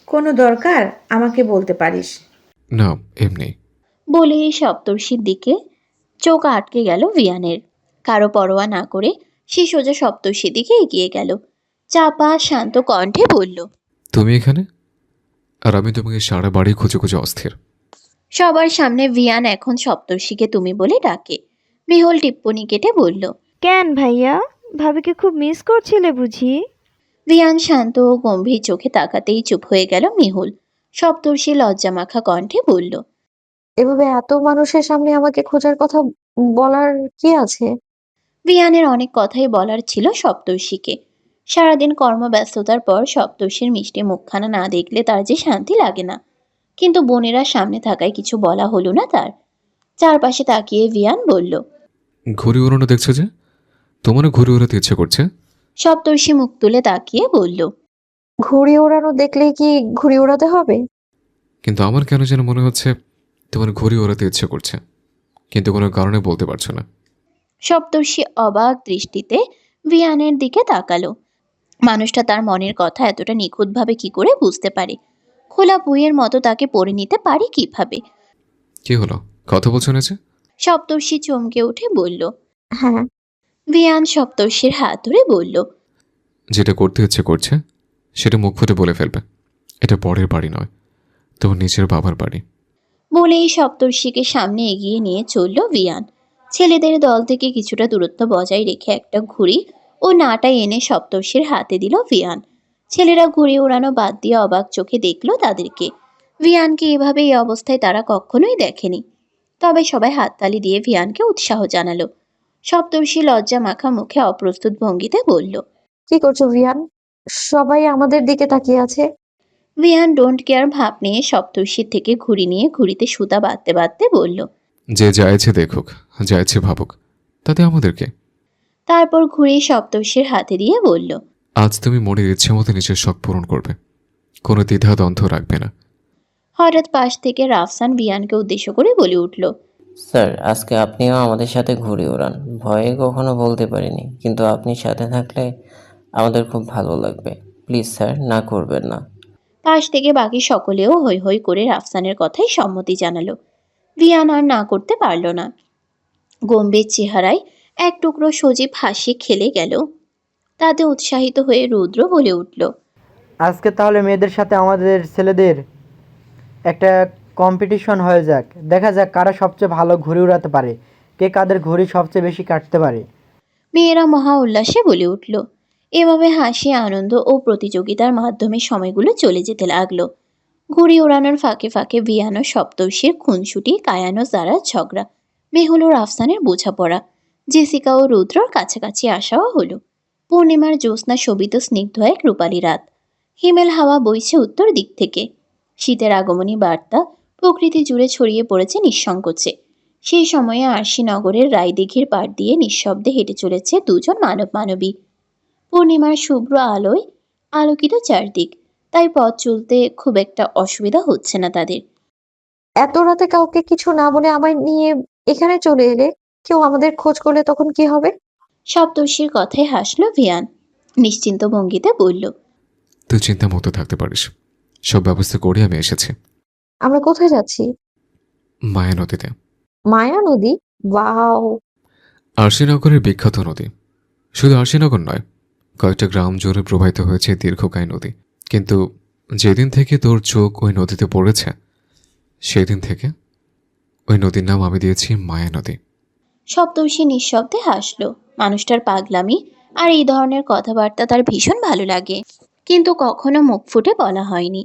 কোনো দরকার আমাকে বলতে পারিস। না, এমনি। বলেই সপ্তর্ষির দিকে চোখ আটকে গেল ভিয়ানের। কারো পরোয়া না করে সে সোজা সপ্তর্ষির দিকে এগিয়ে গেল। চাপা শান্ত কণ্ঠে বলল, তুমি এখানে? আর আমি তোমাকে সারা বাড়ি খুঁজে খুঁজে অস্থির। সবার সামনে ভিয়ান এখন সপ্তর্ষিকে তুমি বলে ডাকে। মেহুল টিপ্পনি কেটে বলল, কেন ভাইয়া, ভাবিকে খুব মিস করছিলে বুঝি? ভিয়ান শান্ত ও গম্ভীর চোখে তাকাতেই চুপ হয়ে গেল মেহুল। সপ্তর্ষি লজ্জামাখা কণ্ঠে বলল, এভাবে এত মানুষের সামনে আমাকে খোঁজার কথা বলার কি আছে? ভিয়ানের অনেক কথাই বলার ছিল সপ্তর্ষিকে। সারাদিন কর্মব্যস্ততার পর সপ্তর্ষির মিষ্টি মুখখানা না দেখলে তার যে শান্তি লাগে না। কিন্তু বোনেরা সামনে থাকায় কিছু বলা হলো না তার। চারপাশে তাকিয়ে ভিয়ান বলল, ঘুড়ি ওড়ানো দেখছো যে? তোমারও ঘুড়ি ওড়াতে ইচ্ছে করছে? সপ্তর্ষি মুখ তুলে তাকিয়ে বলল, ঘুড়ি ওড়ানো দেখলেই কি ঘুড়ি ওড়াতে হবে? কিন্তু আমার কেন যেন মনে হচ্ছে তোমার ঘুড়ি ওড়াতে ইচ্ছে করছে, কিন্তু কোনো কারণে বলতে পারছো না। সপ্তর্ষি অবাক দৃষ্টিতে ভিয়ানের দিকে তাকালো। মানুষটা তার মনের কথা এতটা নিখুঁতভাবে কি করে বুঝতে পারে? খোলা বইয়ের মতো তাকে পড়ে নিতে পারে কিভাবে? কি হলো, কথা বলছো না যে? সপ্তর্ষি চমকে উঠে বলল। হ্যাঁ। ভিয়ান সপ্তর্ষির হাত ধরে বলল, যেটা করতে ইচ্ছে করছে সেটা মুখ ফুটে বলে ফেলবে। এটা পরের বাড়ি নয়, তোমার নিজের বাবার বাড়ি। বলেই সপ্তর্ষিকে সামনে এগিয়ে নিয়ে চলল ভিয়ান। ছেলেদের দল থেকে কিছুটা দূরত্ব বজায় রেখে একটা ঘুড়ি ও নাটা এনে সপ্তর্ষির হাতে দিল ভিয়ান। ছেলেরা ঘুড়ি ওড়ানো বাদ দিয়ে অবাক চোখে দেখল তাদেরকে। ভিয়ানকে এভাবে এই অবস্থায় তারা কখনোই দেখেনি। তবে সবাই হাততালি দিয়ে ভিয়ানকে উৎসাহ জানালো। সপ্তর্ষি লজ্জা মাখা মুখে অপ্রস্তুত ভঙ্গিতে বলল, কি করছো ভিয়ান? সবাই আমাদের দিকে তাকিয়ে আছে। ভিয়ান ডোন্ট কেয়ার ভাব নিয়ে সপ্তর্ষির থেকে ঘুড়ি নিয়ে ঘুড়িতে সুতা বাঁধতে বাঁধতে বলল। যে যা ইচ্ছে দেখুক, যা ইচ্ছে ভাবুক, তাতে আমাদেরকে। তারপর ঘুড়ি সপ্তর্ষির হাতে দিয়ে বলল, আজ তুমি মনের ইচ্ছে মতো নিজের শখ পূরণ করবে, কোনো দ্বিধা দ্বন্দ্ব রাখবে না। হঠাৎ পাশ থেকে রাফসান ভিয়ানকে উদ্দেশ্য করে বলে উঠল, স্যার, আজকে আপনিও আমাদের সাথে ঘুড়ি ওড়ান। ভয়ে কখনো বলতে পারিনি, কিন্তু আপনি সাথে থাকলে আমাদের খুব ভালো লাগবে। প্লিজ স্যার, না করবেন না। পাশ থেকে বাকি সকলেও হৈ হৈ করে রাফসানের কথাই সম্মতি জানালো। ভিয়ান আর না করতে পারল না। গম্ভীর চেহারায় এক টুকরো সজীব হাসি খেলে গেল। তাতে উৎসাহিত হয়ে রুদ্র বলে উঠল, আজকে তাহলে মেয়েদের সাথে আমাদের ছেলেদের একটা কম্পিটিশন হয়ে যাক, দেখা যাক কারা সবচেয়ে ভালো ঘুড়ি উড়াতে পারে, কে কাদের ঘুড়ি সবচেয়ে বেশি কাটতে পারে। মেয়েরা মহা উল্লাসে বলে উঠল। এভাবে হাসি, আনন্দ ও প্রতিযোগিতার মাধ্যমে সময়গুলো চলে যেতে লাগলো। ঘুড়ি ওড়ানোর ফাঁকে ফাঁকে ভিয়ান ও সপ্তর্ষির খুনসুটি, কায়ানো জারার ঝগড়া, মেহুল ও রাফসানের বোঝাপড়া, জেসিকা ও রুদ্রর কাছাকাছি আসাও হলো। পূর্ণিমার জ্যোৎস্না শোভিত স্নিগ্ধ এক রূপালী রাত। হিমেল হাওয়া বইছে উত্তর দিক থেকে। শীতের আগমনী বার্তা প্রকৃতি জুড়ে ছড়িয়ে পড়েছে নিঃসংকোচে। সেই সময়ে আরশিনগরের রায়দিঘির পাড় দিয়ে নিঃশব্দে হেঁটে চলেছে দুজন মানব মানবী। পূর্ণিমার শুভ্র আলোয় আলোকিত চারদিক, তাই পথ চলতে খুব একটা অসুবিধা হচ্ছে না তাদের। এত রাতে কাউকে কিছু না বলে আমায় নিয়ে এখানে চলে এলে, কেউ আমাদের খোঁজ করলে তখন কি হবে? সপ্তর্ষির কথায় হাসল ভিয়ান। নিশ্চিন্ত ভঙ্গিতে বলল, তুই চিন্তা মুক্ত থাকতে পারিস, সব ব্যবস্থা করে আমি এসেছি। আমরা কোথায় যাচ্ছি? মায়া নদীতে। মায়া নদী? ওয়াও! আরশিনগরের বিখ্যাত নদী। শুধু আরশিনগর নয়, কয়েকটা গ্রাম জুড়ে প্রবাহিত হয়েছে দীর্ঘকায় নদী। কিন্তু যেদিন থেকে তোর চোখ ওই নদীতে পড়েছে, সেদিন থেকে ওই নদীর নাম আমি দিয়েছি মায়া নদী। সপ্তর্ষি নিঃশব্দে হাসল। মানুষটার পাগলামি আর এই ধরনের কথাবার্তা তার ভীষণ ভালো লাগে, কিন্তু কখনো মুখ ফুটে বলা হয়নি।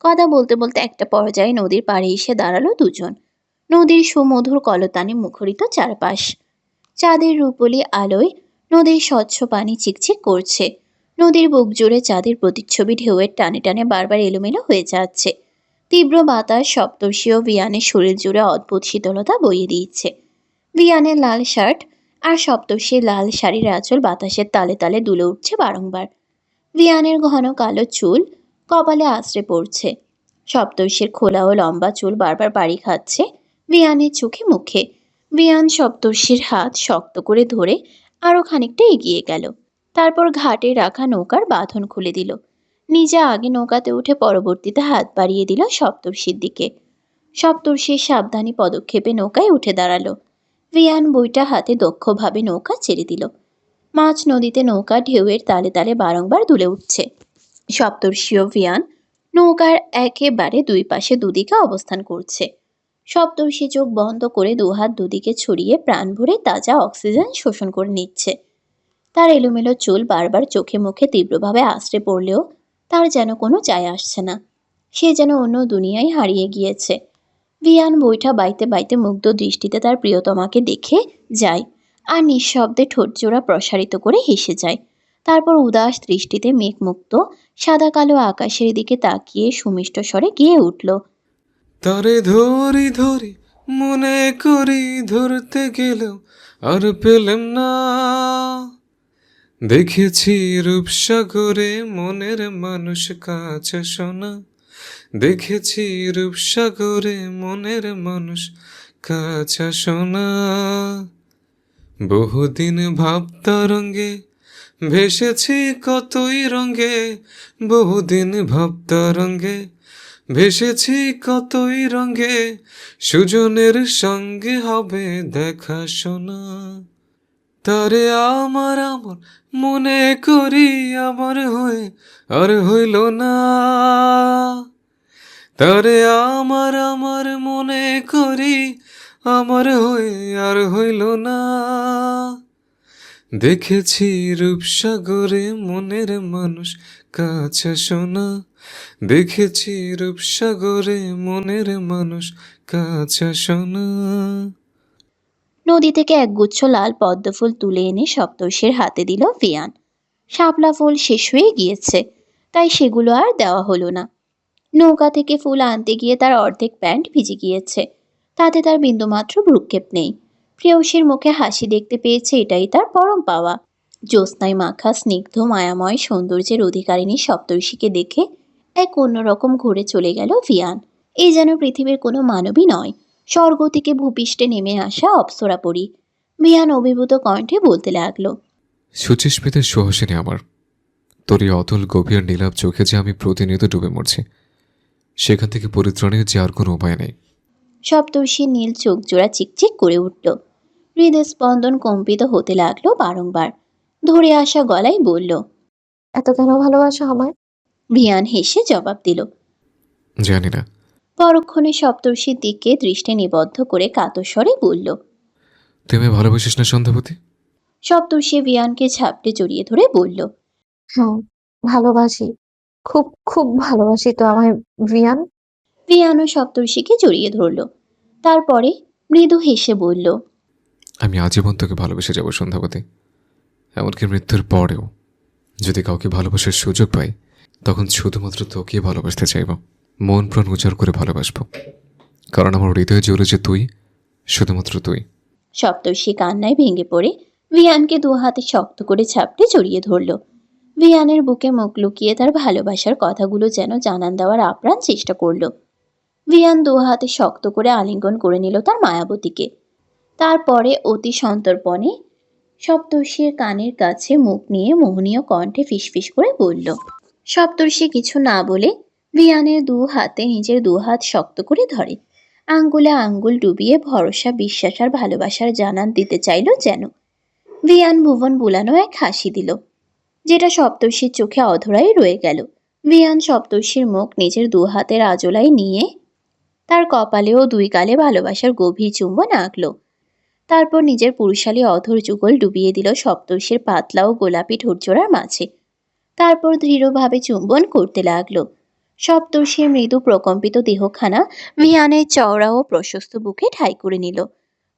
কথা বলতে বলতে একটা পর্যায়ে নদীর পাড়ে এসে দাঁড়ালো দুজন। নদীর সুমধুর কলতানে মুখরিত চারপাশ। চাঁদের রূপলি আলোয় নদীর স্বচ্ছ পানি চিকচিক করছে। নদীর বুক জুড়ে চাঁদের প্রতিচ্ছবি ঢেউয়ের টানে টানে বারবার এলোমেলো হয়ে যাচ্ছে। তীব্র বাতাস সপ্তর্ষি ও ভিয়ানের শরীর জুড়ে অদ্ভুত শীতলতা বইয়ে দিচ্ছে। ভিয়ানের লাল শার্ট আর সপ্তর্ষির লাল শাড়ির আঁচল বাতাসের তালে তালে দুলে উঠছে বারংবার। ভিয়ানের ঘন কালো চুল কপালে আছড়ে পড়ছে। সপ্তর্ষির খোলা ও লম্বা চুল বারবার বাড়ি খাচ্ছে ভিয়ানের চোখে মুখে। ভিয়ান সপ্তর্ষির হাত শক্ত করে ধরে আরও খানিকটা এগিয়ে গেল। তারপর ঘাটে রাখা নৌকার বাঁধন খুলে দিল। নিজে আগে নৌকাতে উঠে পরবর্তীতে হাত বাড়িয়ে দিল সপ্তর্ষির দিকে। সপ্তর্ষির সাবধানী পদক্ষেপে নৌকায় উঠে দাঁড়ালো। ভিয়ান বইটা হাতে দক্ষভাবে নৌকা ছেড়ে দিল। মাঝ নদীতে নৌকা ঢেউয়ের তালে তালে বারংবার দুলে উঠছে। সপ্তর্ষি ও ভিয়ান নৌকার একেবারে দুই পাশে দুদিকে অবস্থান করছে। সপ্তর্ষি চোখ বন্ধ করে দুহাত দুদিকে ছড়িয়ে প্রাণ ভরে তাজা অক্সিজেন শোষণ করে নিচ্ছে। তার এলোমেলো চুল বারবার চোখে মুখে তীব্রভাবে আশ্রে পড়লেও তার যেন কোনো যায় আসছে না। সে যেন অন্য দুনিয়ায় হারিয়ে গিয়েছে। ভিয়ান বইটা বাইতে বাইতে মুগ্ধ দৃষ্টিতে তার প্রিয়তমাকে দেখে যায় আর নিঃশব্দে ঠোঁটজোড়া প্রসারিত করে হেসে যায়। তারপর উদাস দৃষ্টিতে মেঘমুক্ত সাদা কালো আকাশের দিকে তাকিয়ে সুমিষ্ট স্বরে গিয়ে উঠল। তারে ধরি ধরি মনে করি ধরতে গেলেও আর পেলাম না, দেখেছি রূপসাগরে মনের মানুষ কাছে শোনা, দেখেছি রূপসাগরে মনের মানুষ কাছে শোনা, বহুদিন ভাবতারঙ্গে ভেসেছি কতই রঙ্গে, বহুদিন ভাবতারঙ্গে ভেসেছি কতই রঙ্গে, সুজনের সঙ্গে হবে দেখা শোনা, তারে আমার আমার মনে করি আমার হয়ে আর হইল না, তারে আমার আমার মনে করি আমার হয়ে আর হইল না, দেখেছি রূপসাগরে মনের মানুষ কাছে শোনা, দেখেছি রূপসাগরে মনের মানুষ কাছে শোনা। নদী থেকে একগুচ্ছ লাল পদ্মফুল তুলে এনে সপ্তর্ষির হাতে দিল ভিয়ান। শাপলা ফুল শেষ হয়ে গিয়েছে, তাই সেগুলো আর দেওয়া হলো না। নৌকা থেকে ফুল আনতে গিয়ে তার অর্ধেক প্যান্ট ভিজে গিয়েছে, তাতে তার বিন্দুমাত্র ভ্রুক্ষেপ নেই। প্রেয়সীর মুখে হাসি দেখতে পেয়েছে, এটাই তার পরম পাওয়া। জ্যোৎস্নায় মাখা স্নিগ্ধ মায়াময় সৌন্দর্যের অধিকারিণী সপ্তর্ষিকে দেখে এক অন্যরকম ঘুরে চলে গেল ভিয়ান। এই যেন পৃথিবীর কোনো মানবই নয়, স্বর্গ থেকে ভূপৃষ্ঠে নেমে আসা অপ্সরাপরী। ভিয়ান অভিভূত কণ্ঠে বলতে লাগলো। সুচিস্মিতের সুহাসিনী আমার, তোর এই অতল গভীর নীলাভ চোখে যে আমি প্রতিনিয়ত ডুবে মরছি, সেখান থেকে পরিত্রাণের যে আর কোনো উপায় নেই। সপ্তর্ষির নীল চোখ জোড়া চিকচিক করে উঠল। হৃদয় স্পন্দন কম্পিত হতে লাগলো বারংবার। ধরে আসা গলায় বলল, এত কেন ভালোবাসো আমায়? ভিয়ান হেসে জবাব দিল। জানি না। পরক্ষণে সপ্তর্ষির দিকে দৃষ্টি নিবদ্ধ করে কাতর স্বরে বলল, তুমি ভালোবাসিস না সন্ধ্যাবতী? সপ্তর্ষি ভিয়ানকে ঝাপটে জড়িয়ে ধরে বলল, হ্যাঁ, ভালোবাসি, খুব খুব ভালোবাসি তো আমায় রিয়ান। ভিয়ানও সপ্তর্ষিকে জড়িয়ে ধরল। তারপরে মৃদু হেসে বলল, আমি আজীবন তোকে ভালোবেসে যাব সন্ধ্যাবতী, এমনকি মৃত্যুর পরেও যদি কাউকে ভালোবাসার সুযোগ পাই, তখন শুধুমাত্র তোকে ভালোবাসতে চাইব, মন প্রাণ উজাড় করে ভালোবাসবো, কারণ আমার হৃদয়ে জ্বলেছে তুই, শুধুমাত্র তুই। সপ্তর্ষি কান্নায় ভেঙে পড়ে ভিয়ানকে দু হাতে শক্ত করে ঝাপটে জড়িয়ে ধরল। ভিয়ানের বুকে মুখ লুকিয়ে তার ভালোবাসার কথাগুলো যেন জানান দেওয়ার আপ্রাণ চেষ্টা করল। ভিয়ান দু হাতে শক্ত করে আলিঙ্গন করে নিল তার মায়াবতীকে। তারপরে অতি সন্তর্পণে সপ্তর্ষির কানের কাছে মুখ নিয়ে মোহনীয় কণ্ঠে ফিসফিস করে বলল। সপ্তর্ষি কিছু না বলে ভিয়ানের দু হাতে নিজের দু হাত শক্ত করে ধরে, আঙ্গুলে আঙ্গুল ডুবিয়ে ভরসা বিশ্বাস আর ভালোবাসার জানান দিতে চাইল যেন। ভিয়ান ভুবন বুলানো এক হাসি দিল, যেটা সপ্তর্ষির চোখে অধরাই রয়ে গেল। ভিয়ান সপ্তর্ষির মুখ নিজের দু হাতের আজলায় নিয়ে তার কপালে ও দুই গালে ভালোবাসার গভীর চুম্বন আঁকল। তারপর নিজের পুরুষালী অধর যুগল ডুবিয়ে দিল সপ্তর্ষির পাতলা ও গোলাপি ঠোঁটজোড়ার মাঝে। তারপর দৃঢ়ভাবে চুম্বন করতে লাগলো। সপ্তর্ষির মৃদু প্রকম্পিত দেহখানা ভিয়ানের চওড়া ও প্রশস্ত বুকে ঠাঁই করে নিল।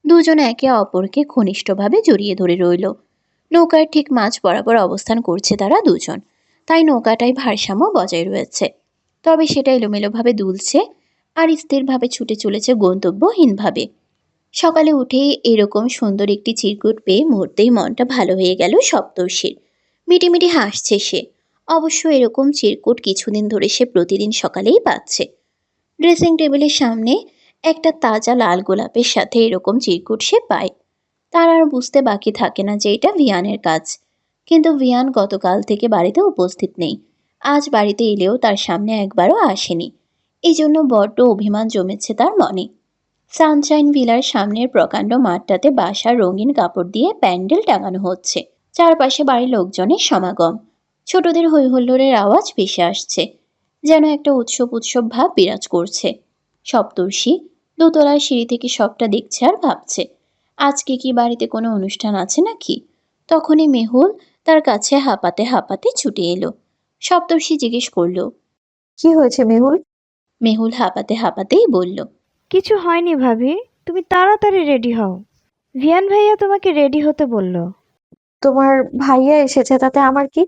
দুজন একে অপরকে ঘনিষ্ঠভাবে জড়িয়ে ধরে রইল। নৌকার ঠিক মাঝ বরাবর অবস্থান করছে তারা দুজন, তাই নৌকাটায় ভারসাম্য বজায় রয়েছে। তবে সেটা এলোমেলোভাবে দুলছে আর স্থিরভাবে ছুটে চলেছে গন্তব্যহীনভাবে। সকালে উঠেই এরকম সুন্দর একটি চিরকুট পেয়ে মুহূর্তেই মনটা ভালো হয়ে গেল সপ্তর্ষির। মিটিমিটি হাসছে সে। অবশ্য এরকম চিরকুট কিছুদিন ধরে সে প্রতিদিন সকালেই পাচ্ছে। ড্রেসিং টেবিলের সামনে একটা তাজা লাল গোলাপের সাথে এরকম চিরকুট সে পায়। তার আর বুঝতে বাকি থাকে না যে এটা ভিয়ানের কাজ। কিন্তু ভিয়ান গতকাল থেকে বাড়িতে উপস্থিত নেই। আজ বাড়িতে এলেও তার সামনে একবারও আসেনি। এই জন্য বড্ড অভিমান জমেছে তার মনে। সানশাইন ভিলার সামনের প্রকাণ্ড মাঠটাতে বাসার রঙিন কাপড় দিয়ে প্যান্ডেল টাঙানো হচ্ছে। চারপাশে বাড়ির লোকজনের সমাগম। ছোটদের হৈহুল্লোড়ের আওয়াজ ভেসে আসছে। যেন একটা উৎসব উৎসব ভাব বিরাজ করছে। সপ্তর্ষি দোতলার সিঁড়ি থেকে সবটা দেখছে আর ভাবছে, আজকে কি বাড়িতে কোনো অনুষ্ঠান আছে নাকি? তখনই মেহুল তার কাছে হাঁপাতে হাঁপাতে ছুটে এলো। সপ্তর্ষি জিজ্ঞেস করলো। কি হয়েছে মেহুল? মেহুল হাঁপাতে হাঁপাতেই বলল, কিছু হয়নি ভাবি, তুমি তাড়াতাড়ি রেডি হও। ভিয়ান ভাইয়া তোমাকে রেডি হতে বলল। তোমার ভাইয়া এসেছে, তাতে আমার কি?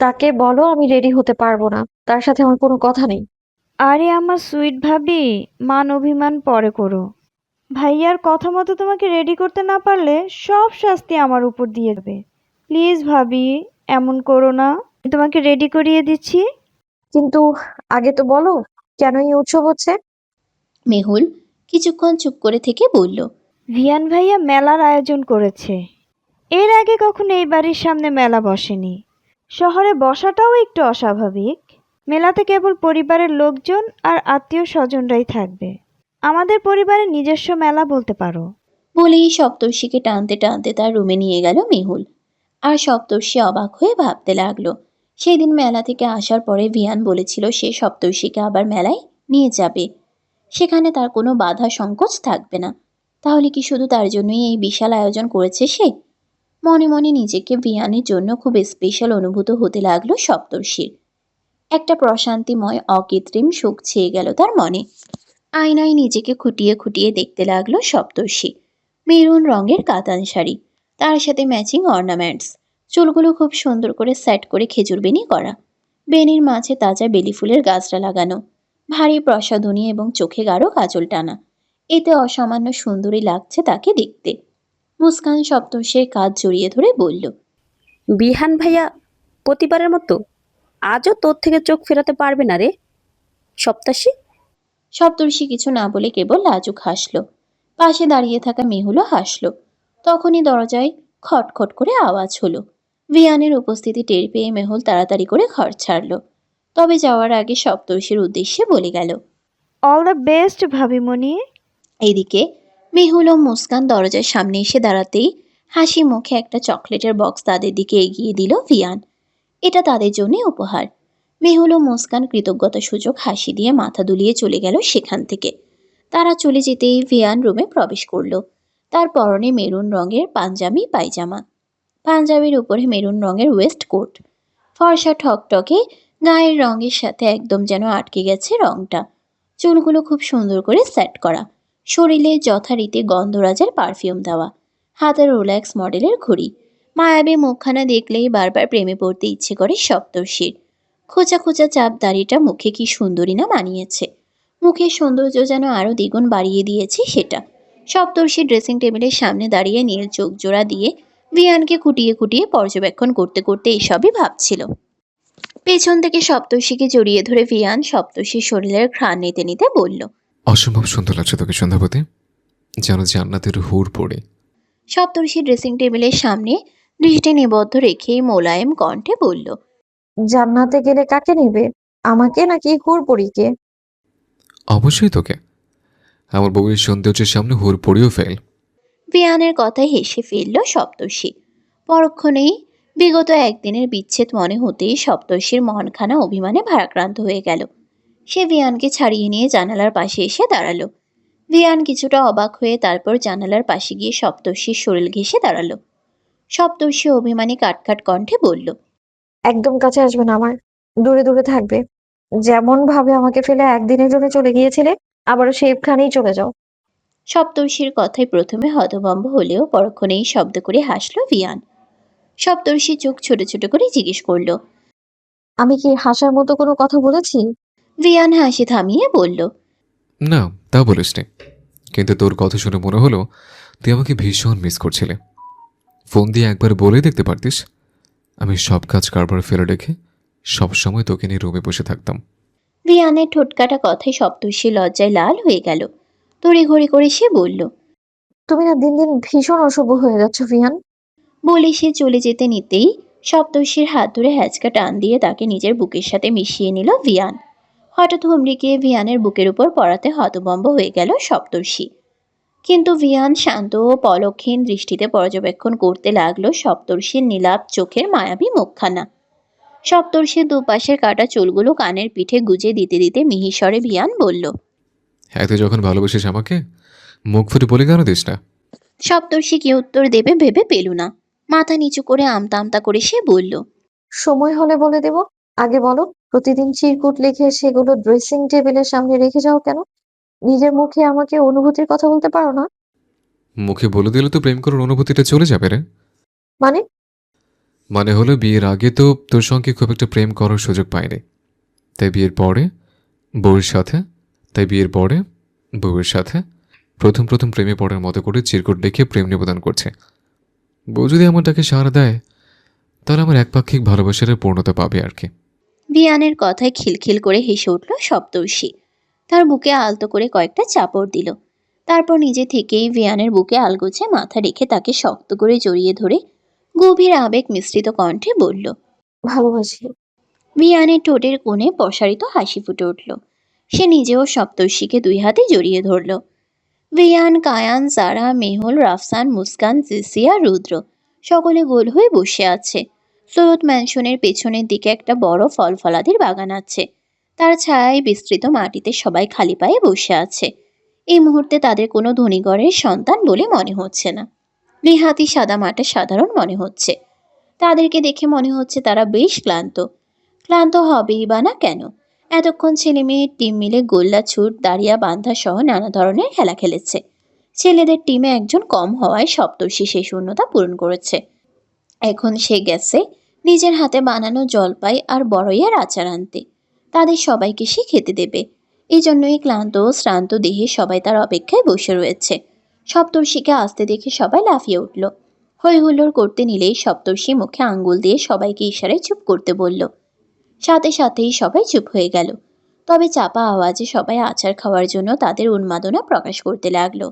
তাকে বলো আমি রেডি হতে পারবো না, তার সাথে আমার কোনো কথা নেই। আরে আমার সুইট ভাবি, মান অভিমান পরে করো। ভাইয়ার কথা মতো তোমাকে রেডি করতে না পারলে সব শাস্তি আমার উপর দিয়ে দেবে। প্লিজ ভাবি, এমন করো না। আমি তোমাকে রেডি করিয়ে দিচ্ছি। কিন্তু আগে তো বলো কেন এই উৎসব হচ্ছে? মেহুল কিছুক্ষণ চুপ করে থেকে বলল, ভিয়ান ভাইয়া মেলার আয়োজন করেছে। এর আগে কখনো এই বাড়ির সামনে মেলা বসেনি। শহরে বসাটাও একটু অস্বাভাবিক। মেলাতে কেবল পরিবারের লোকজন আর আত্মীয় স্বজনরাই থাকবে। আমাদের পরিবারের নিজস্ব মেলা বলতে পারো। বলেই সপ্তর্ষিকে টানতে টানতে তার রুমে নিয়ে গেল মেহুল। আর সপ্তর্ষি অবাক হয়ে ভাবতে লাগলো, সেদিন মেলা থেকে আসার পরে ভিয়ান বলেছিল সে সপ্তর্ষিকে আবার মেলায় নিয়ে যাবে। সেখানে তার কোনো বাধা সংকোচ থাকবে না। তাহলে কি শুধু তার জন্যই এই বিশাল আয়োজন করেছে সে? মনে মনে নিজেকে ভিয়ানের জন্য খুব স্পেশাল অনুভূত হতে লাগলো সপ্তর্ষির। একটা প্রশান্তিময় অকৃত্রিম সুখ ছেয়ে গেল তার মনে। আয়নায় নিজেকে খুঁটিয়ে খুঁটিয়ে দেখতে লাগলো সপ্তর্ষি। মেরুন রঙের কাতান শাড়ি, তার সাথে ম্যাচিং অর্নামেন্টস, চুলগুলো খুব সুন্দর করে সেট করে খেজুর বেনি করা, বেনির মাঝে তাজা বেলি ফুলের গাছটা লাগানো, ভারী প্রসাধনী এবং চোখে গাঢ় কাজল টানা। এতে অসামান্য সুন্দরী লাগছে তাকে দেখতে। মুস্কান সপ্তর্ষির কাজ জড়িয়ে ধরে বলল, বিহান ভাইয়া প্রতিবারের মতো আজও তোর থেকে চোখ ফেরাতে পারবে না রে সপ্তাশী। সপ্তর্ষি কিছু না বলে কেবল লাজুক হাসল। পাশে দাঁড়িয়ে থাকা মেহুলও হাসল। তখনই দরজায় খটখট করে আওয়াজ হলো। ভিয়ানের উপস্থিতি টের পেয়ে মেহুল তাড়াতাড়ি করে ঘর ছাড়ল। তবে যাওয়ার আগে সপ্তর্ষির উদ্দেশ্যে বলে গেল। অল দ্য বেস্ট ভাবিমণি। এদিকে মেহুল ও মুস্কান দরজার সামনে এসে দাঁড়াতেই হাসি মুখে একটা চকলেটের বক্স তাদের দিকে এগিয়ে দিল ভিয়ান। এটা তাদের জন্য উপহার। মেহুল ও মুস্কান কৃতজ্ঞতা সূচক হাসি দিয়ে মাথা দুলিয়ে চলে গেল সেখান থেকে। তারা চলে যেতেই ভিয়ান রুমে প্রবেশ করলো। তার পরনে মেরুন রঙের পাঞ্জাবি পায়জামা, পাঞ্জাবির উপরে মেরুন রঙের ওয়েস্ট কোট। ফর্সা ঠকটকে গায়ের রঙের সাথে একদম যেন আটকে গেছে রংটা। চুলগুলো খুব সুন্দর করে সেট করা, শরীরে যথারীতি গন্ধরাজের পারফিউম দেওয়া, হাতে রোল্যাক্স মডেলের ঘড়ি। মায়াবী মুখখানা দেখলেই বারবার প্রেমে পড়তে ইচ্ছে করে সপ্তর্ষির। খোঁচা খোঁচা চাপ দাড়িটা মুখে কি সুন্দরী না মানিয়েছে। মুখের সৌন্দর্য যেন আরও দ্বিগুণ বাড়িয়ে দিয়েছে সেটা। সপ্তর্ষি ড্রেসিং টেবিলের সামনে দাঁড়িয়ে নীল চোখ জোড়া দিয়ে ভিয়ানকে খুঁটিয়ে খুঁটিয়ে পর্যবেক্ষণ করতে করতে এসবই ভাবছিল। পেছন থেকে সপ্তর্ষিকে জড়িয়ে ধরে ভিয়ান সপ্তর্ষির শরীরের ঘ্রাণ নিতে নিতে বলল, অসম্ভব সুন্দর লাগছে তোকে সন্ধ্যাপতি, যেন জান্নাতের হুর পড়ে। সপ্তর্ষি ড্রেসিং টেবিলের সামনে দৃষ্টি নিবদ্ধ রেখেই মোলায়েম কণ্ঠে বলল, জান্নাতে গেলে কাকে নেবে, আমাকে নাকি হুড়পড়িকে? অবশ্যই তোকে। আমার বউয়ের সৌন্দর্যের সামনে হুর পড়েও ফেল। ভিয়ানের কথায় হেসে ফেলল সপ্তর্ষি। পরক্ষণেই বিগত একদিনের বিচ্ছেদ মনে হতেই সপ্তর্ষির মনখানা অভিমানে ভারাক্রান্ত হয়ে গেল। সে ভিয়ানকে ছাড়িয়ে নিয়ে জানালার পাশে এসে দাঁড়ালো। ভিয়ান কিছুটা অবাক হয়ে তারপর জানালার পাশে গিয়ে সপ্তর্ষির শরীর ঘেঁষে দাঁড়ালো। সপ্তর্ষি অভিমানী কাটকাট কণ্ঠে বলল, একদম কাছে আসবে না আমার, দূরে দূরে থাকবে। যেমন ভাবে আমাকে ফেলে একদিনের জন্য চলে গিয়েছিলে, আবারও সেখানেই চলে যাও। সপ্তর্ষির কথায় প্রথমে হতভম্ব হলেও পরক্ষণেই শব্দ করে হাসল ভিয়ান। সপ্তর্ষি চোখ ছোট ছোট করে জিজ্ঞেস করল, আমি কি হাসার মতো কোনো কথা বলেছি? ভিয়ান হাসি থামিয়ে বলল, না, তা বলিসনি, কিন্তু তোর কথা শুনে মনে হলো তুই আমাকে ভীষণ মিস করছিলে। ফোন দিয়ে একবার বলে দেখতে পারতিস। আমি সব কাজ কারবার ফেলে রেখে সবসময় তোকে নিয়ে রুমে বসে থাকতাম। ভিয়ানের ঠোঁটকাটা কথায় সপ্তর্ষি লজ্জায় লাল হয়ে গেল। তড়িঘড়ি করে সে বলল, তুমি না দিন দিন ভীষণ অসভ্য হয়ে যাচ্ছ ভিয়ান। বলে সে চলে যেতে নিতেই সপ্তর্ষির হাত ধরে হ্যাচকা টান দিয়ে তাকে নিজের বুকের সাথে মিশিয়ে নিল ভিয়ান। হঠাৎ হুমড়ি খেয়ে ভিয়ানের বুকের উপর পড়াতে হতভম্ব হয়ে গেল সপ্তর্ষি। কিন্তু ভিয়ান শান্ত ও পলকহীন দৃষ্টিতে পর্যবেক্ষণ করতে লাগলো সপ্তর্ষির নীলাভ চোখের মায়াবী মুখখানা। সপ্তর্ষির দুপাশের কাটা চুলগুলো কানের পিঠে গুজে দিতে দিতে মিহিস্বরে ভিয়ান বলল, হ্যাঁ, তুই যখন ভালোবাসিস আমাকে মুখ ফুটে বলে কেন দিস না? সপ্তর্ষি কি উত্তর দেবে ভেবে পেল না। মাথা নিচু করে আমতা আমতা করে সে বলল, সময় হলে বলে দেব। আগে বলো, প্রতিদিন চিরকুট লিখে সেগুলো ড্রেসিং টেবিলের সামনে রেখে যাও কেন? নিজের মুখে আমাকে অনুভূতির কথা বলতে পারো না? মুখে বলে দিলে তো প্রেম করার অনুভূতিটা চলে যাবে রে। মানে? মানে হলো বিয়ের আগে তো তোর সঙ্গে খুব একটা প্রেম করার সুযোগ পাইনি, তাই বিয়ের পরে বউয়ের সাথে তাই বিয়ের পরে বউয়ের সাথে প্রথম প্রথম প্রেমে পড়ার মতো করে চিরকুট লিখে প্রেম নিবেদন করছে। বউ যদি আমারটাকে সাড়া দেয় তাহলে আমার একপাক্ষিক ভালোবাসার পূর্ণতা পাবে আর কি। ভিয়ানের কথায় খিলখিল করে হেসে উঠল সপ্তর্ষি। তার বুকে আলতো করে কয়েকটা চাপড় দিল। তারপর নিজে থেকেই ভিয়ানের বুকে আলগোছে মাথা রেখে তাকে শক্ত করে জড়িয়ে ধরে গভীর আবেগ মিশ্রিত কণ্ঠে বলল। ভালোবাসি। ভিয়ানের ঠোঁটের কোণে প্রসারিত হাসি ফুটে উঠল। সে নিজেও সপ্তর্ষিকে দুই হাতে জড়িয়ে ধরল। ভিয়ান, কায়ান, জারা, মেহুল, রাফসান, মুস্কান, জেসিয়া, রুদ্র সকলে গোল হয়ে বসে আছে। সৈয়দ ম্যানশনের পেছনের দিকে একটা বড় ফল ফলাদির বাগান আছে। তার ছায়ায় বিস্তৃত মাটিতে সবাই খালি পায়ে বসে আছে। এই মুহূর্তে তাদের কোনো ধনীঘরের সন্তান বলে মনে হচ্ছে না। নেহাতি সাদামাটা সাধারণ মনে হচ্ছে। তাদেরকে দেখে মনে হচ্ছে তারা বেশ ক্লান্ত। ক্লান্ত হবেই বা না কেন? এতক্ষণ ছেলে মেয়ের টিম মিলে গোল্লা ছুট, দাঁড়িয়া বান্ধা সহ নানা ধরনের খেলা খেলেছে। ছেলেদের টিমে একজন কম হওয়ায় সপ্তর্ষি সেই শূন্যতা পূরণ করেছে। এখন সে গেছে নিজের হাতে বানানো জলপাই আর বড়ইয়ের আচার আনতে। তাদের সবাইকে সে খেতে দেবে। এই জন্যই ক্লান্ত ও শ্রান্ত দেহে সবাই তার অপেক্ষায় বসে রয়েছে। সপ্তর্ষিকে আসতে দেখে সবাই লাফিয়ে উঠল। হৈ হুল্লোড় করতে নিলেই সপ্তর্ষি মুখে আঙ্গুল দিয়ে সবাইকে ইশারায় চুপ করতে বলল। সাথে সাথেই সবাই চুপ হয়ে গেল। তবে চাপা আওয়াজে সবাই আচার খাওয়ার জন্য তাদের উন্মাদনা প্রকাশ করতে লাগলো।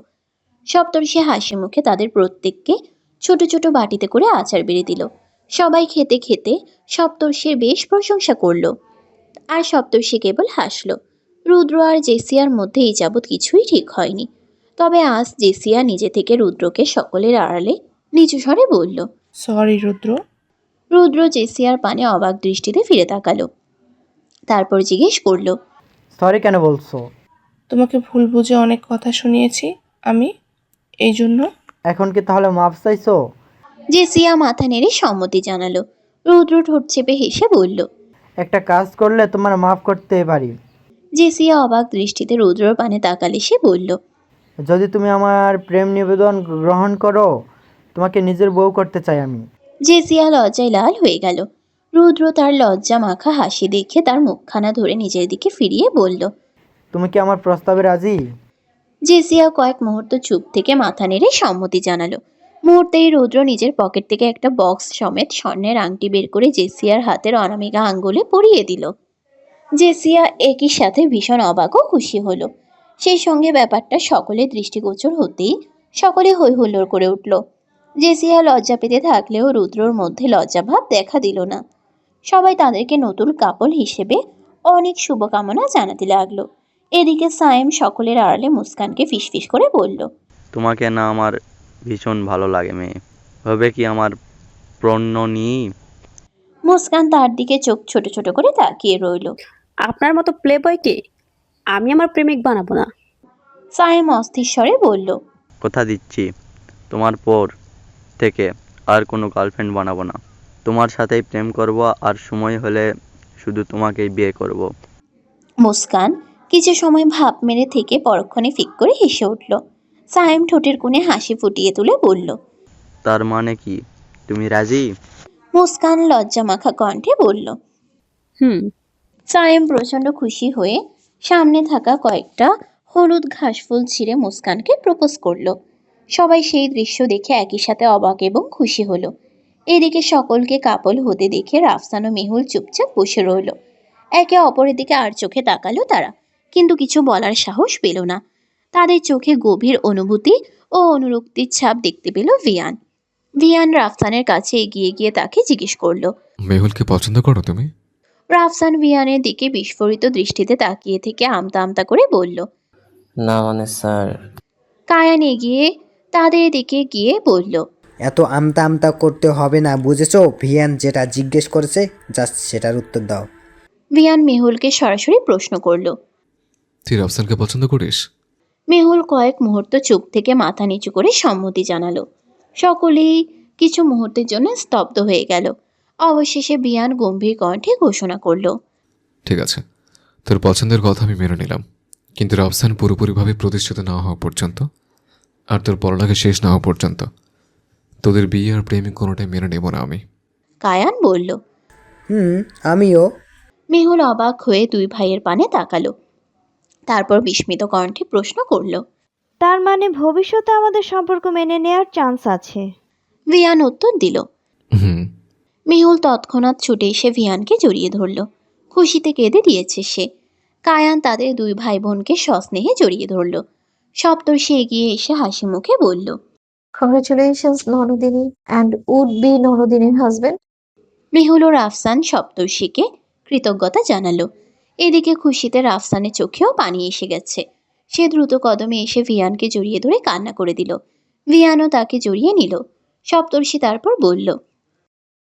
সপ্তর্ষি হাসি মুখে তাদের প্রত্যেককে ছোট ছোট বাটিতে করে আচার বেড়ে দিল। সবাই খেতে খেতে সপ্তর্ষির বেশ প্রশংসা করলো। আর সপ্তর্ষি কেবল হাসলো। রুদ্র আর জেসিয়ার মধ্যে এই যাবৎ কিছুই ঠিক হয়নি। তবে আজ জেসিয়া নিজে থেকে রুদ্রকে সকলের আড়ালে নিচু স্বরে বলল। সরি রুদ্র। রুদ্র জেসিয়ার পানে অবাক দৃষ্টিতে ফিরে তাকালো। তারপর জিজ্ঞেস করলো, সরি কেন বলছো? তোমাকে ভুল বুঝে অনেক কথা শুনিয়েছি আমি, এই জন্য। এখন কি তাহলে মাপ চাইছো? জেসিয়া মাথা নেড়ে সম্মতি জানালো। রুদ্র ঠোঁট চেপে হেসে বলল। একটা কাজ করলে তোমার মাফ করতে পারি। জেসিয়া অবাক দৃষ্টিতে রুদ্রর পানে তাকালে সে বলল, যদি তুমি আমার প্রেম নিবেদন গ্রহণ করো, তোমাকে নিজের বউ করতে চাই আমি। জেসিয়া লজ্জায় লাল হয়ে গেল। রুদ্র তার লজ্জা মাখা হাসি দেখে তার মুখখানা ধরে নিজের দিকে ফিরিয়ে বলল, তুমি কি আমার প্রস্তাবে রাজি? জেসিয়া কয়েক মুহূর্ত চুপ থেকে মাথা নেড়ে সম্মতি জানালো। মুহূর্তেই রুদ্র নিজের পকেট থেকে একটা বক্স সমেত স্বর্ণের আংটি বের করে জেসিয়ার হাতের অনামিকা আঙ্গুলে পরিয়ে দিল। জেসিয়া একই সাথে ভীষণ অবাক ও খুশি হলো। সেই সঙ্গে ব্যাপারটা সকলের দৃষ্টিগোচর হতেই সকলে হৈ হুল্লোড় করে উঠল। জেসিয়া লজ্জা পেতে থাকলেও রুদ্রর মধ্যে লজ্জাভাব দেখা দিল না। সবাই তাদেরকে নতুন কাপল হিসেবে অনেক শুভকামনা জানাতে লাগলো। এদিকে সায়েম সকলের আড়ালে মুস্কানকে ফিসফিস করে বলল, তোমাকে না আমার ভীষণ ভালো লাগে মেয়ে, হবে কি আমার প্রণনী? মুস্কান তার দিকে চোখ ছোট ছোট করে তাকিয়ে রইল। আপনার মতো প্লে বয়কে আমি আমার প্রেমিক বানাবো না। সায়েম অস্থির স্বরে বলল, কথা দিচ্ছি তোমার পর থেকে আর কোনো গার্লফ্রেন্ড বানাবো না, তোমার সাথেই প্রেম করব, আর সময় হলে শুধু তোমাকেই বিয়ে করব। মুস্কান কিছু সময় ভাব মেরে থেকে পরক্ষণে ফিক করে হেসে উঠল। সায়েম ঠোঁটের কোণে হাসি ফুটিয়ে তুলে বলল, তার মানে কি তুমি রাজি? মুস্কান লজ্জা মাখা কণ্ঠে বলল। হুম। সায়েম প্রচণ্ড খুশি হয়ে সামনে থাকা কয়েকটা হলুদ ঘাসফুল ছিঁড়ে মুস্কানকে প্রপোজ করলো। সবাই সেই দৃশ্য দেখে একই সাথে অবাক এবং খুশি হলো। এদিকে সকলকে কাপল হতে দেখে রাফসান ও মেহুল চুপচাপ বসে রইল। একে অপরের দিকে আর চোখে তাকালো তারা, কিন্তু কিছু বলার সাহস পেল না। তাদের চোখে গভীর অনুভূতি ও অনুরক্তির ছাপ দেখতে পেল ভিয়ান। ভিয়ান রাফসানের কাছে এগিয়ে গিয়ে তাকে জিজ্ঞেস করলো। মেহুলকে পছন্দ করো তুমি? রাফসান ভিয়ানের দিকে বিস্ফোরিত দৃষ্টিতে তাকিয়ে থেকে আমতা আমতা করে বলল। না মানে স্যার। কায়ান এগিয়ে তাদের দিকে গিয়ে বলল। এত আমতা আমতা করতে হবে না, বুঝেছো? ভিয়ান যেটা জিজ্ঞেস করেছে জাস্ট সেটার উত্তর দাও। ভিয়ান মেহুলকে সরাসরি প্রশ্ন করল। তুই রাফসানকে পছন্দ করিস? মেহুল কয়েক মুহূর্ত চুপ থেকে মাথা নিচু করে সম্মতি জানালো। সকলেই কিছু মুহূর্তের জন্য স্তব্ধ হয়ে গেল। অবশেষে ভিয়ান গম্ভীর কণ্ঠে ঘোষণা করল। ঠিক আছে, তোর পছন্দের কথা আমি মেনে নিলাম, কিন্তু রাফসান পুরোপুরিভাবে প্রতিষ্ঠিত না হওয়া পর্যন্ত আর তোর পড়ালেখা শেষ না হওয়া পর্যন্ত তোদের বিয়ে আর প্রেমিক কোনোটাই মেনে নেব না আমি। কায়ান বলল। আমিও। মেহুল অবাক হয়ে দুই ভাইয়ের পানে তাকালো। তারপর বিস্মিত কণ্ঠে প্রশ্ন করল। তার মানে ভবিষ্যতে আমাদের সম্পর্ক মেনে নেওয়ার চান্স আছে? ভিয়ান উত্তর দিল। হুম। মেহুল তৎক্ষণাৎ ছুটে এসে ভিয়ানকে জড়িয়ে ধরল। খুশিতে কেঁদে দিয়েছে সে। কায়ান তাদের দুই ভাই বোনকে সস্নেহে জড়িয়ে ধরল। সপ্তর্ষি এগিয়ে এসে হাসি মুখে বলল। কংগ্রেচুলেশনস ননদিনী অ্যান্ড উড বি ননদিনীর হাজবেন্ড। মেহুল ও রাফসান সপ্তর্ষিকে কৃতজ্ঞতা জানালো। এদিকে খুশিতে রাফসানের চোখেও পানি এসে গেছে। সে দ্রুত কদমে এসে ভিয়ানকে জড়িয়ে ধরে কান্না করে দিল। ভিয়ানও তাকে জড়িয়ে নিল। সপ্তর্ষি তারপর বলল।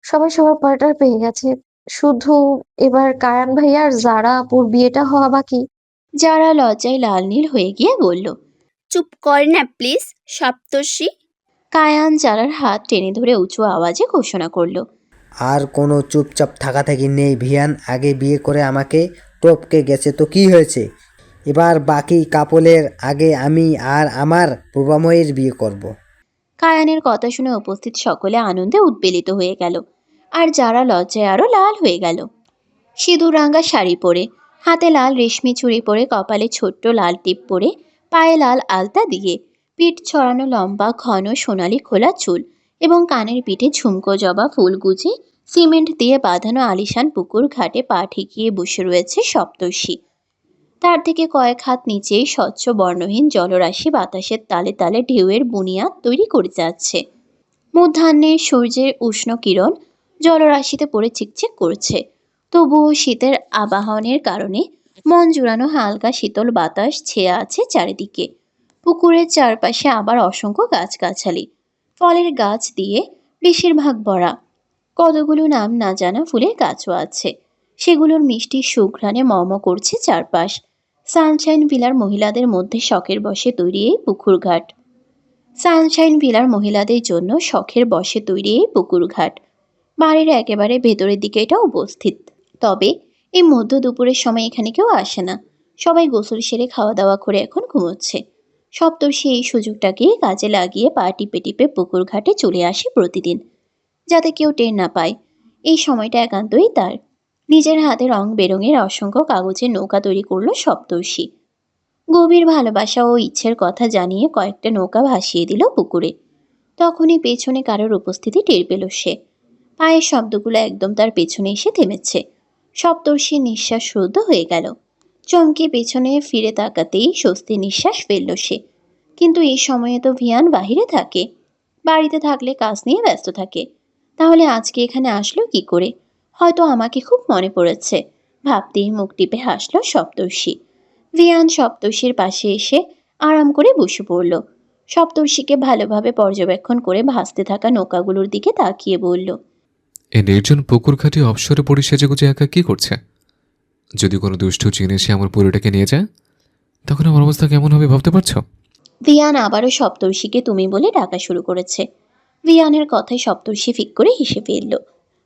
সবাই সবার পার্টনার পেয়ে গেছে, শুধু এবার কায়ান ভাইয়া আর জারা আপুর বিয়েটা হওয়া বাকি। যারা লজ্জায় লাল নীল হয়ে গিয়ে বলল। চুপ কর না প্লিজ সপ্তর্ষি। কায়ান যারার হাত টেনে ধরে উঁচু আওয়াজে ঘোষণা করল। আর কোনো চুপচাপ থাকা থাকি নেই ভিয়ান, আগে বিয়ে করে আমাকে টপকে গেছে তো কি হয়েছে? এবার বাকি কাপলের আগে আমি আর আমার প্রবাময়ের বিয়ে করব। কায়ানের কথা শুনে উপস্থিত সকলে আনন্দে উদ্বেলিত হয়ে গেল। আর যারা লজ্জায় আরো লাল হয়ে গেল। সিঁদুর রাঙা শাড়ি পরে, হাতে লাল রেশমি চুড়ি পরে, কপালে ছোট্ট লাল টিপ পরে, পায়ে লাল আলতা দিয়ে, পিঠ ছড়ানো লম্বা ঘন সোনালি খোলা চুল এবং কানের পিঠে ঝুমকো জবা ফুল গুজে সিমেন্ট দিয়ে বাঁধানো আলিশান পুকুর ঘাটে পা ঠেকিয়ে বসে রয়েছে সপ্তর্ষি। তার থেকে কয়েক হাত নিচেই স্বচ্ছ বর্ণহীন জলরাশি বাতাসের তালে তালে ঢেউয়ের বুনিয়াদ তৈরি করে যাচ্ছে। মধ্যাহ্নের সূর্যের উষ্ণ কিরণ জলরাশিতে পড়ে চিকচিক করছে। তবুও শীতের আবাহনের কারণে মন জুড়ানো হালকা শীতল বাতাস ছেয়ে আছে চারিদিকে। পুকুরের চারপাশে আবার অসংখ্য গাছগাছালি, ফলের গাছ দিয়ে বেশিরভাগ ভরা। কতগুলো নাম না জানা ফুলের গাছও আছে। সেগুলোর মিষ্টি সুঘ্রাণে মম করছে চারপাশ। সানশাইন ভিলার মহিলাদের মধ্যে শখের বশে তৈরি এই পুকুর ঘাট। সানশাইন ভিলার মহিলাদের জন্য শখের বশে তৈরি এই পুকুর ঘাট। বাড়ির একেবারে ভেতরের দিকে এটা উপস্থিত। তবে এই মধ্য দুপুরের সময় এখানে কেউ আসে না। সবাই গোসল সেরে খাওয়া দাওয়া করে এখন ঘুমোচ্ছে। সপ্তর্ষি এই সুযোগটাকে কাজে লাগিয়ে পা টিপে টিপে পুকুর ঘাটে চলে আসে প্রতিদিন, যাতে কেউ টের না পায়। এই সময়টা একান্তই তার। নিজের হাতে রং বেরঙের অসংখ্য কাগজের নৌকা তৈরি করলো সপ্তর্ষি। গভীর ভালোবাসা ও ইচ্ছের কথা জানিয়ে কয়েকটা নৌকা ভাসিয়ে দিল পুকুরে। তখনই পেছনে কারোর উপস্থিতি টের পেল সে। পায়ের শব্দগুলো একদম তার পেছনে এসে থেমেছে। সপ্তর্ষির নিঃশ্বাস রুদ্ধ হয়ে গেল। চমকে পেছনে ফিরে তাকাতেই স্বস্তির নিঃশ্বাস ফেলল সে। কিন্তু এই সময়ে তো ভিয়ান বাহিরে থাকে। বাড়িতে থাকলে কাজ নিয়ে ব্যস্ত থাকে। তাহলে আজকে এখানে আসলো কি করে? হয়তো আমাকে খুব মনে পড়েছে ভাবতেই মুখ টিপে হাসল সপ্তর্ষি। ভিয়ান সপ্তর্ষির পাশে এসে আরাম করে বসে পড়ল। সপ্তর্ষিকে ভালোভাবে পর্যবেক্ষণ করে ভাসতে থাকা নৌকাগুলোর দিকে তাকিয়ে বলল। এই নির্জন পুকুর ঘাটে অবসরে পড়ে সেজেগুজে একা কি করছে? যদি কোনো দুষ্টু চিনে সে আমার পুরোটাকে নিয়ে যায়, তখন আমার অবস্থা কেমন হবে ভাবতে পারছো? ভিয়ান আবারও সপ্তর্ষিকে তুমি বলে ডাকা শুরু করেছে। ভিয়ানের কথায় সপ্তর্ষি ফিক করে হেসে ফেলল।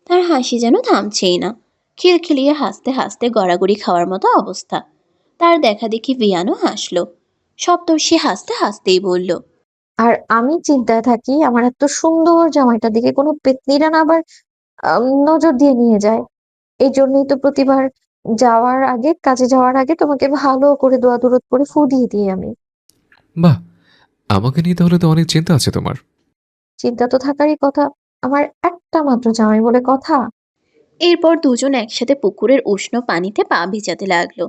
তার হাসি যেন থামছেই না। খিলখিলিয়ে হাসতে হাসতে গড়াগড়ি খাওয়ার মতো অবস্থা। তার দেখা দেখি ভিয়ানও হাসল। সপ্তর্ষি হাসতে হাসতেই বলল। আর আমি চিন্তায় থাকি আমার এত সুন্দর জামাইটার দিকে কোনো পেত্নীরা না আবার নজর দিয়ে নিয়ে যায়। এই জন্যই তো প্রতিবার কাজে যাওয়ার আগে তোমাকে ভালো করে দোয়া দরুদ করে ফু দিয়ে দিই আমি। বাহ, আমাকে নিয়ে তাহলে তো অনেক চিন্তা আছে তোমার। চিন্তা তো থাকারই কথা, আমার একটা মাত্র জামাই বলে কথা। এরপর দুজন একসাথে পুকুরের উষ্ণ পানিতে পা ভেজাতে লাগলো।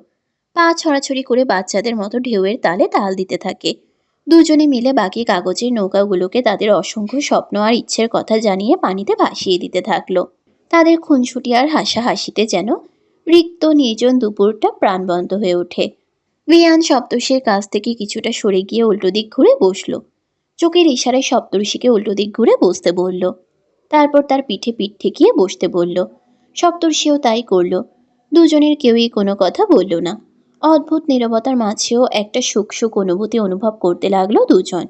পা ছড়াছড়ি করে বাচ্চাদের মতো ঢেউয়ের তালে তাল দিতে থাকে। দুজনে মিলে বাকি কাগজের নৌকাগুলোকে তাদের অসংখ্য স্বপ্ন আর ইচ্ছের কথা জানিয়ে পানিতে ভাসিয়ে দিতে থাকলো। তাদের খুনসুটি আর হাসাহাসিতে যেন রিক্ত নির্জন দুপুরটা প্রাণবন্ত হয়ে ওঠে। ভিয়ান সপ্তর্ষির কাছ থেকে কিছুটা সরে গিয়ে উল্টো দিক ঘুরে বসলো। চোখের ইশারায় সপ্তর্ষিকে উল্টো দিক ঘুরে বসতে বলল। তারপর তার পিঠে পিঠ ঠেকিয়ে বসতে বলল। সপ্তর্ষিও তাই করল। দুজনের কেউই কোনো কথা বলল না। অদ্ভুত নীরবতার মাঝেও একটা সুখ সুখ অনুভূতি অনুভব করতে লাগলো দুজন।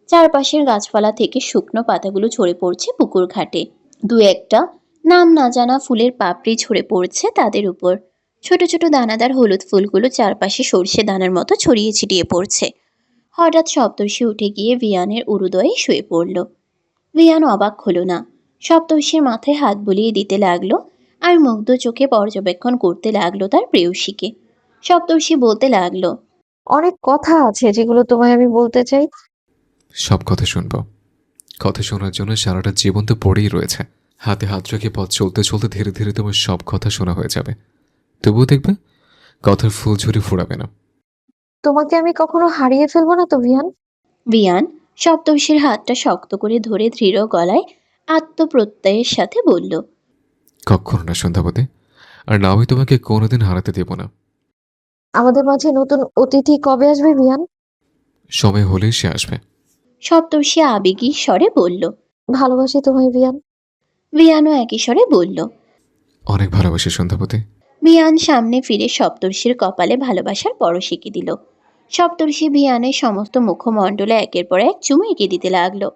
চারপাশের গাছপালা থেকে শুকনো পাতাগুলো ঝরে পড়ছে পুকুর ঘাটে। দু একটা নাম না জানা ফুলের পাপড়ি ঝরে পড়ছে তাদের উপর। ছোট ছোট দানাদার হলুদ ফুলগুলো চারপাশে সর্ষে দানার মতো ছড়িয়ে ছিটিয়ে পড়ছে। হঠাৎ সপ্তর্ষি উঠে গিয়ে ভিয়ানের উরুদয়ে শুয়ে পড়ল। ভিয়ান অবাক হলো না। সপ্তর্ষির মাথায় হাত বুলিয়ে দিতে লাগলো আর মুগ্ধ চোখে পর্যবেক্ষণ করতে লাগলো তার প্রেয়সীকে। সপ্তর্ষি বলতে লাগলো, অনেক কথা আছে যেগুলো তোমায় আমি বলতে চাই। সব কথা শুনবো। কথা শোনার জন্য সারাটা জীবন তো পড়েই রয়েছে। হাতে হাত রেখে পথ চলতে চলতে ধীরে ধীরে তোমার সব কথা শোনা হয়ে যাবে। তবুও দেখবে কথার ফুল ঝুরি ফুরাবে না। তোমাকে আমি কখনো হারিয়ে ফেলবো না তো ভিয়ান? ভিয়ান সপ্তর্ষির হাতটা শক্ত করে ধরে দৃঢ় গলায় আত্মপ্রত্যয়ের সাথে বলল, কখনো না সন্ধ্যাবতী। আর না আমি তোমাকে কোনোদিন হারাতে দেব না। আমাদের মাঝে নতুন অতিথি কবে আসবে ভিয়ান? সময় হলেই সে আসবে। সপ্তর্ষি আবেগী স্বরে বলল। ভালোবাসি তোমায় ভিয়ান। ভিয়ানও একই স্বরে বলল। অনেক ভালোবাসি সন্ধ্যাবতী। ভিয়ান সামনে ফিরে সপ্তর্ষির কপালে ভালোবাসার পরশ এঁকে দিল। সপ্তর্ষি ভিয়ানের সমস্ত মুখমণ্ডলে একের পর এক চুমু এঁকে দিতে লাগলো।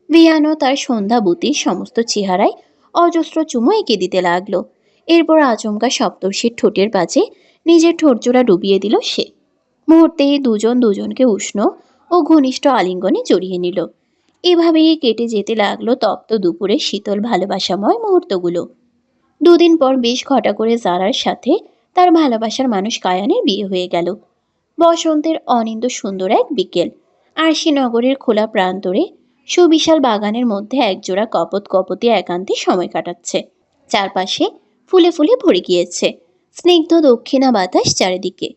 ভিয়ানও তার সন্ধ্যাবতীর সমস্ত চেহারায় অজস্র চুমু এঁকে দিতে লাগলো। এরপর আচমকা সপ্তর্ষির ঠোঁটের পাশে নিজের ঠোঁটজোড়া ডুবিয়ে দিল সে। মুহূর্তেই দুজন দুজনকে উষ্ণ ও ঘনিষ্ঠ আলিঙ্গনে জড়িয়ে নিল। এভাবেই কেটে যেতে লাগলো তপ্ত দুপুরের শীতল ভালোবাসাময় মুহূর্তগুলো। দুদিন পর বেশ ঘটা করে জারার সাথে তার ভালোবাসার মানুষ কায়ানের বিয়ে হয়ে গেল। বসন্তের অনিন্দ সুন্দর এক বিকেল। আরশিনগরের খোলা প্রান্তরে সুবিশাল বাগানের মধ্যে একজোড়া কপত কপতি একান্তে সময় কাটাচ্ছে। চারপাশে ফুলে ফুলে ভরে গিয়েছে। স্নিগ্ধ দক্ষিণা বাতাস চারিদিকে।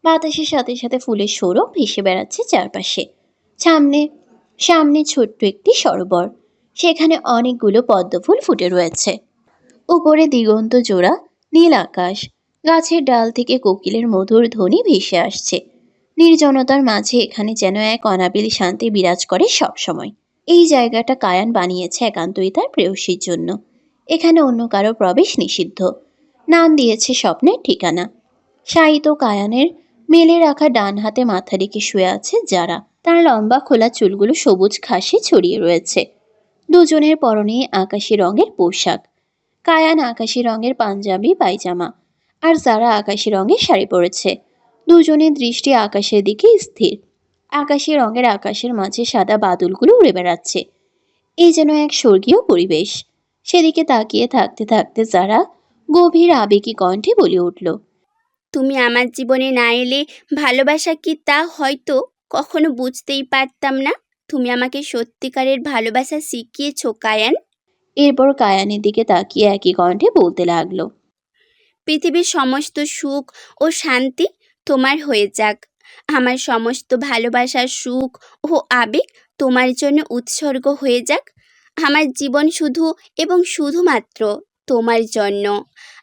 বাতাসের সাথে সাথে ফুলের সৌরভ ভেসে বেড়াচ্ছে চারপাশে। সামনে সামনে ছোট্ট একটি সরোবর। সেখানে অনেকগুলো পদ্মফুল ফুটে রয়েছে। উপরে দিগন্ত জোড়া নীল আকাশ। গাছের ডাল থেকে কোকিলের মধুর ধ্বনি ভেসে আসছে। নির্জনতার মাঝে এখানে যেন এক অনাবিল শান্তি বিরাজ করে সবসময়। এই জায়গাটা কায়ান বানিয়েছে একান্তই তার প্রেয়সীর জন্য। এখানে অন্য কারো প্রবেশ নিষিদ্ধ। নাম দিয়েছে স্বপ্নের ঠিকানা। শায়িত কায়ানের মেলে রাখা ডান হাতে মাথা রেখে শুয়ে আছে যারা। তার লম্বা খোলা চুলগুলো সবুজ ঘাসে ছড়িয়ে রয়েছে। দুজনের পরনে আকাশি রঙের পোশাক। কায়ান আকাশি রঙের পাঞ্জাবি পায়জামা আর যারা আকাশি রঙের শাড়ি পরেছে। দুজনের দৃষ্টি আকাশের দিকে স্থির। আকাশি রঙের আকাশের মাঝে সাদা বাদলগুলো উড়ে বেড়াচ্ছে। এই যেন এক স্বর্গীয় পরিবেশ। সেদিকে তাকিয়ে থাকতে থাকতে যারা গভীর আবেগী কণ্ঠে বলে উঠল, তুমি আমার জীবনে না এলে ভালোবাসা কি তা হয়তো কখনো বুঝতেই পারতাম না। তুমি আমাকে সত্যিকারের ভালোবাসা শিখিয়েছো কায়ান। এরপর কায়ানের দিকে তাকিয়ে একই কণ্ঠে বলতে লাগলো, পৃথিবীর সমস্ত সুখ ও শান্তি তোমার হয়ে যাক। আমার সমস্ত ভালোবাসা সুখ ও আবেগ তোমার জন্য উৎসর্গ হয়ে যাক। আমার জীবন শুধু এবং শুধুমাত্র তোমার জন্য।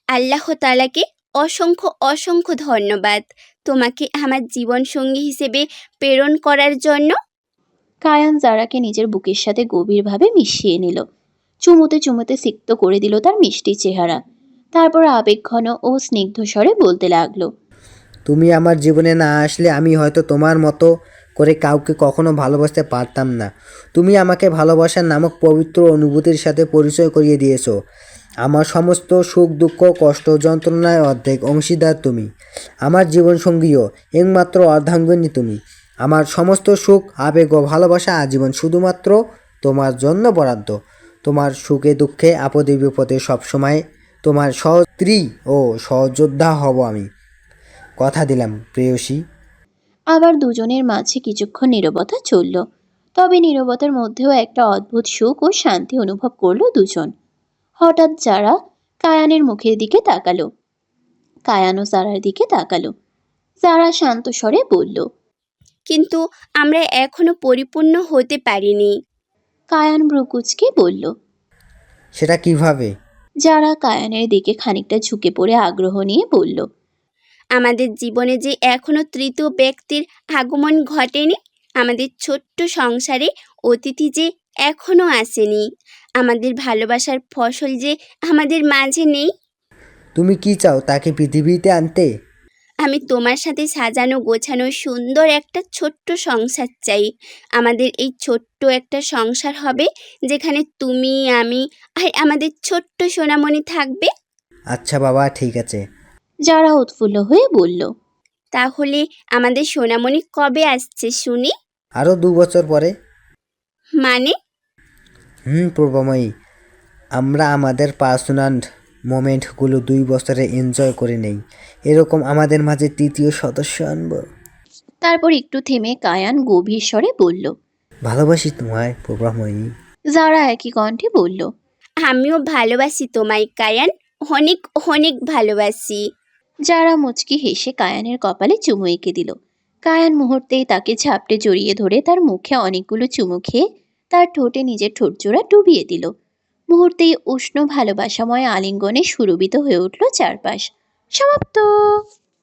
আল্লাহ তাআলাকে অসংখ্য অসংখ্য ধন্যবাদ তোমাকে আমার জীবন সঙ্গী হিসেবে প্রেরণ করার জন্য। কায়ান জারাকে নিজের বুকের সাথে গভীরভাবে মিশিয়ে নিল। চুমুতে চুমুতে সিক্ত করে দিল তার মিষ্টি চেহারা। তারপর আবেগঘন ও স্নিগ্ধ স্বরে বলতে লাগলো, তুমি আমার জীবনে না আসলে আমি হয়তো তোমার মতো করে কাউকে কখনো ভালোবাসতে পারতাম না। তুমি আমাকে ভালোবাসার নামক পবিত্র অনুভূতির সাথে পরিচয় করিয়ে দিয়েছো। আমার সমস্ত সুখ দুঃখ কষ্ট যন্ত্রণায় অর্ধেক অংশীদার তুমি। আমার জীবনসঙ্গীও একমাত্র অর্ধাঙ্গিনী তুমি। আমার সমস্ত সুখ আবেগ ও ভালোবাসা আজীবন শুধুমাত্র তোমার জন্য বরাদ্দ। তোমার সুখে দুঃখে আপদে বিপদে সবসময় তোমার সহস্ত্রী ও সহযোদ্ধা হব আমি। কথা দিলাম প্রেয়সী। আবার দুজনের মাঝে কিছুক্ষণ নীরবতা চলল। তবে নীরবতার মধ্যেও একটা অদ্ভুত সুখ ও শান্তি অনুভব করলো দুজন। হঠাৎ যারা কায়ানের মুখের দিকে তাকালো। কায়ানও জারার দিকে তাকালো। যারা শান্ত স্বরে বলল। কিন্তু আমরা এখনো পরিপূর্ণ হতে পারিনি। কায়ান ভ্রুকুচকে বলল। সেটা কিভাবে? যারা কায়ানের দিকে খানিকটা ঝুঁকে পড়ে আগ্রহ নিয়ে বলল। আমাদের জীবনে যে এখনো তৃতীয় ব্যক্তির আগমন ঘটেনি, আমাদের ছোট্ট সংসারে অতিথি যে এখনো আসেনি, আমাদের ভালোবাসার ফসল যে আমাদের মাঝে নেই। তুমি কি চাও তাকে পৃথিবীতে আনতে? আমি তোমার সাথে সাজানো গোছানো সুন্দর একটা ছোট্ট সংসার চাই। আমাদের এই ছোট্ট একটা সংসার হবে যেখানে তুমি, আমি আর আমাদের ছোট্ট সোনামণি থাকবে। আচ্ছা বাবা, ঠিক আছে। যারা উৎফুল্ল হয়ে বলল। তাহলে আমাদের সোনামণি কবে আসছে শুনি? আরও 2 বছর পরে। মানে? পূর্বময়ী, আমরা আমাদের পার্সোনাল মোমেন্টগুলো 2 বছরে এনজয় করে নেই। এরকম আমাদের মাঝে তৃতীয় সদস্য আনবো। তারপর একটু থেমে কায়ান গভীর স্বরে বলল। ভালোবাসি তোমায় পূর্বময়ী। যারা একই কণ্ঠে বলল। আমিও ভালোবাসি তোমায় কায়ান, অনেক অনেক ভালোবাসি। যারা মুচকি হেসে কায়ানের কপালে চুমু এঁকে দিল। কায়ান মুহূর্তেই তাকে ঝাপটে জড়িয়ে ধরে তার মুখে অনেকগুলো চুমু খেয়ে তার ঠোঁটে নিজের ঠোঁটজোড়া ডুবিয়ে দিল। মুহূর্তেই উষ্ণ ভালোবাসাময় আলিঙ্গনে সুরভিত হয়ে উঠল চারপাশ। সমাপ্ত।